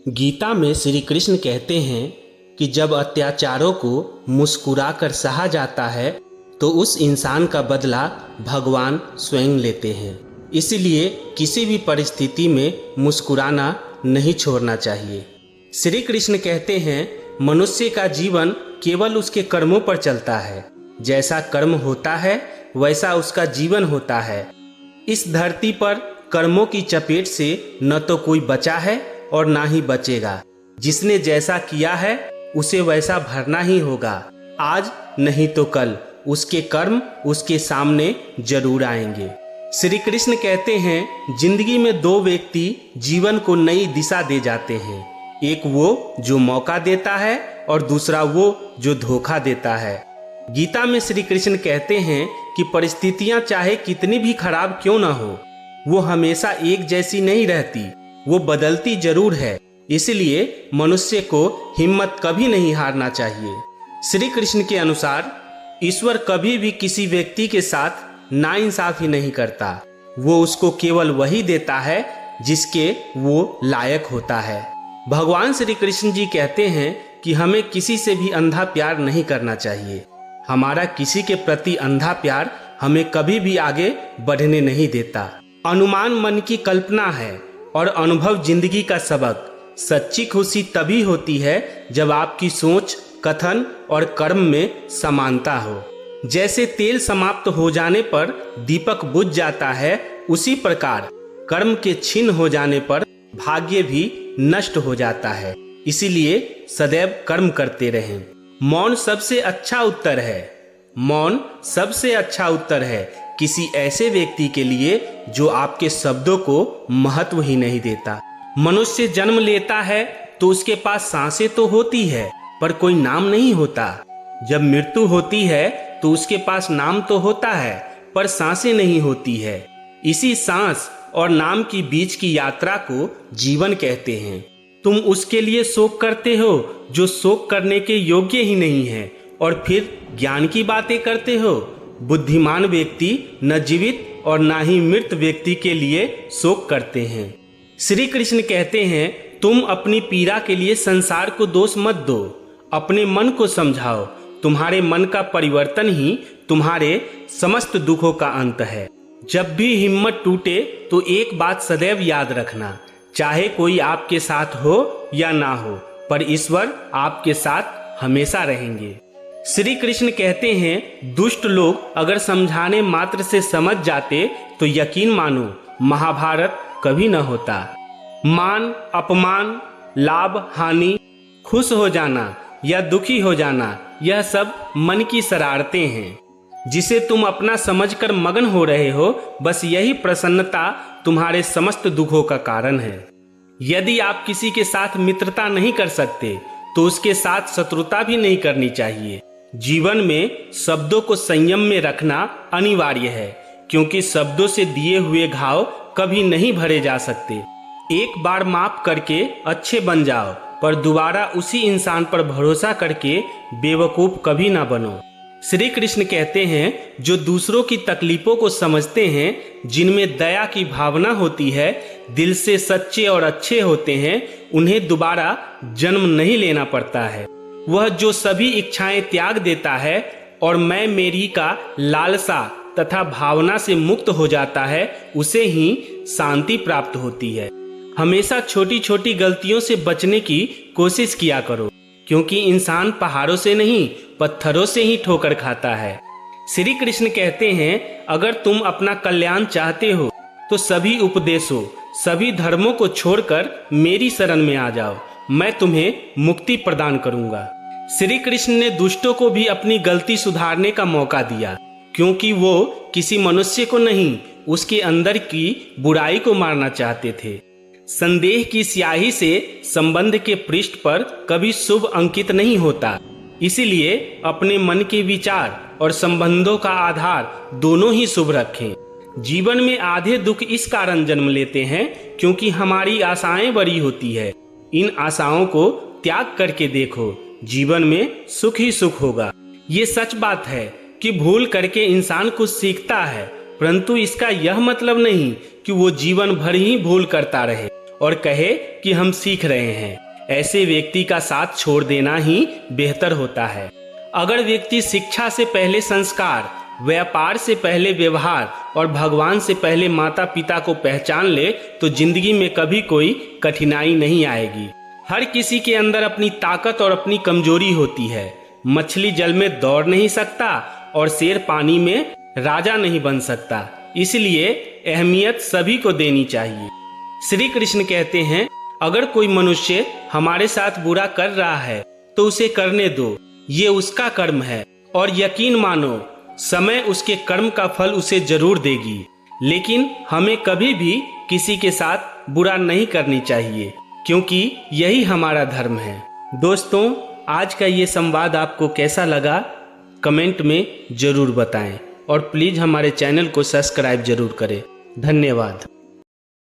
गीता में श्री कृष्ण कहते हैं कि जब अत्याचारों को मुस्कुराकर सहा जाता है तो उस इंसान का बदला भगवान स्वयं लेते हैं। इसलिए किसी भी परिस्थिति में मुस्कुराना नहीं छोड़ना चाहिए। श्री कृष्ण कहते हैं मनुष्य का जीवन केवल उसके कर्मों पर चलता है। जैसा कर्म होता है वैसा उसका जीवन होता है। इस धरती पर कर्मों की चपेट से न तो कोई बचा है और ना ही बचेगा। जिसने जैसा किया है उसे वैसा भरना ही होगा। आज नहीं तो कल उसके कर्म उसके सामने जरूर आएंगे। श्री कृष्ण कहते हैं जिंदगी में दो व्यक्ति जीवन को नई दिशा दे जाते हैं। एक वो जो मौका देता है और दूसरा वो जो धोखा देता है। गीता में श्री कृष्ण कहते हैं कि परिस्थितियां चाहे कितनी भी खराब क्यों ना हो, वो हमेशा एक जैसी नहीं रहती, वो बदलती जरूर है। इसलिए मनुष्य को हिम्मत कभी नहीं हारना चाहिए। श्री कृष्ण के अनुसार ईश्वर कभी भी किसी व्यक्ति के साथ नाइंसाफी नहीं करता। वो उसको केवल वही देता है जिसके वो लायक होता है। भगवान श्री कृष्ण जी कहते हैं कि हमें किसी से भी अंधा प्यार नहीं करना चाहिए। हमारा किसी के प्रति अंधा प्यार हमें कभी भी आगे बढ़ने नहीं देता। अनुमान मन की कल्पना है और अनुभव जिंदगी का सबक। सच्ची खुशी तभी होती है जब आपकी सोच, कथन और कर्म में समानता हो। जैसे तेल समाप्त हो जाने पर दीपक बुझ जाता है, उसी प्रकार कर्म के छीन हो जाने पर भाग्य भी नष्ट हो जाता है। इसीलिए सदैव कर्म करते रहें। मौन सबसे अच्छा उत्तर है। मौन सबसे अच्छा उत्तर है किसी ऐसे व्यक्ति के लिए जो आपके शब्दों को महत्व ही नहीं देता। मनुष्य जन्म लेता है तो उसके पास सांसें तो होती है पर कोई नाम नहीं होता। जब मृत्यु होती है तो उसके पास नाम तो होता है पर सांसें नहीं होती है। इसी सांस और नाम की बीच की यात्रा को जीवन कहते हैं। तुम उसके लिए शोक करते हो जो शोक करने के योग्य ही नहीं है और फिर ज्ञान की बातें करते हो। बुद्धिमान व्यक्ति न जीवित और न ही मृत व्यक्ति के लिए शोक करते हैं। श्री कृष्ण कहते हैं तुम अपनी पीड़ा के लिए संसार को दोष मत दो, अपने मन को समझाओ। तुम्हारे मन का परिवर्तन ही तुम्हारे समस्त दुखों का अंत है। जब भी हिम्मत टूटे तो एक बात सदैव याद रखना, चाहे कोई आपके साथ हो या ना हो, पर ईश्वर आपके साथ हमेशा रहेंगे। श्री कृष्ण कहते हैं दुष्ट लोग अगर समझाने मात्र से समझ जाते तो यकीन मानो महाभारत कभी न होता। मान अपमान, लाभ हानि, खुश हो जाना या दुखी हो जाना, यह सब मन की शरारतें हैं। जिसे तुम अपना समझकर मगन हो रहे हो, बस यही प्रसन्नता तुम्हारे समस्त दुखों का कारण है। यदि आप किसी के साथ मित्रता नहीं कर सकते तो उसके साथ शत्रुता भी नहीं करनी चाहिए। जीवन में शब्दों को संयम में रखना अनिवार्य है, क्योंकि शब्दों से दिए हुए घाव कभी नहीं भरे जा सकते। एक बार माफ करके अच्छे बन जाओ, पर दोबारा उसी इंसान पर भरोसा करके बेवकूफ कभी ना बनो। श्री कृष्ण कहते हैं जो दूसरों की तकलीफों को समझते हैं, जिनमें दया की भावना होती है, दिल से सच्चे और अच्छे होते हैं, उन्हें दोबारा जन्म नहीं लेना पड़ता है। वह जो सभी इच्छाएं त्याग देता है और मैं मेरी का लालसा तथा भावना से मुक्त हो जाता है, उसे ही शांति प्राप्त होती है। हमेशा छोटी छोटी गलतियों से बचने की कोशिश किया करो, क्योंकि इंसान पहाड़ों से नहीं पत्थरों से ही ठोकर खाता है। श्री कृष्ण कहते हैं अगर तुम अपना कल्याण चाहते हो तो सभी उपदेशों, सभी धर्मों को छोड़कर मेरी शरण में आ जाओ, मैं तुम्हें मुक्ति प्रदान करूंगा। श्री कृष्ण ने दुष्टों को भी अपनी गलती सुधारने का मौका दिया, क्योंकि वो किसी मनुष्य को नहीं, उसके अंदर की बुराई को मारना चाहते थे। संदेह की स्याही से संबंध के पृष्ठ पर कभी शुभ अंकित नहीं होता। इसीलिए अपने मन के विचार और संबंधों का आधार दोनों ही शुभ रखें। जीवन में आधे दुख इस कारण जन्म लेते हैं क्योंकि हमारी आशाएं बड़ी होती है। इन आशाओं को त्याग करके देखो, जीवन में सुख ही सुख होगा। ये सच बात है कि भूल करके इंसान कुछ सीखता है, परंतु इसका यह मतलब नहीं कि वो जीवन भर ही भूल करता रहे और कहे कि हम सीख रहे हैं, ऐसे व्यक्ति का साथ छोड़ देना ही बेहतर होता है। अगर व्यक्ति शिक्षा से पहले संस्कार, व्यापार से पहले व्यवहार और भगवान से पहले माता पिता को पहचान ले तो जिंदगी में कभी कोई कठिनाई नहीं आएगी। हर किसी के अंदर अपनी ताकत और अपनी कमजोरी होती है। मछली जल में दौड़ नहीं सकता और शेर पानी में राजा नहीं बन सकता, इसलिए अहमियत सभी को देनी चाहिए। श्री कृष्ण कहते हैं, अगर कोई मनुष्य हमारे साथ बुरा कर रहा है तो उसे करने दो, ये उसका कर्म है और यकीन मानो समय उसके कर्म का फल उसे जरूर देगी। लेकिन हमें कभी भी किसी के साथ बुरा नहीं करनी चाहिए, क्योंकि यही हमारा धर्म है। दोस्तों, आज का ये संवाद आपको कैसा लगा कमेंट में जरूर बताएं और प्लीज हमारे चैनल को सब्सक्राइब जरूर करें। धन्यवाद।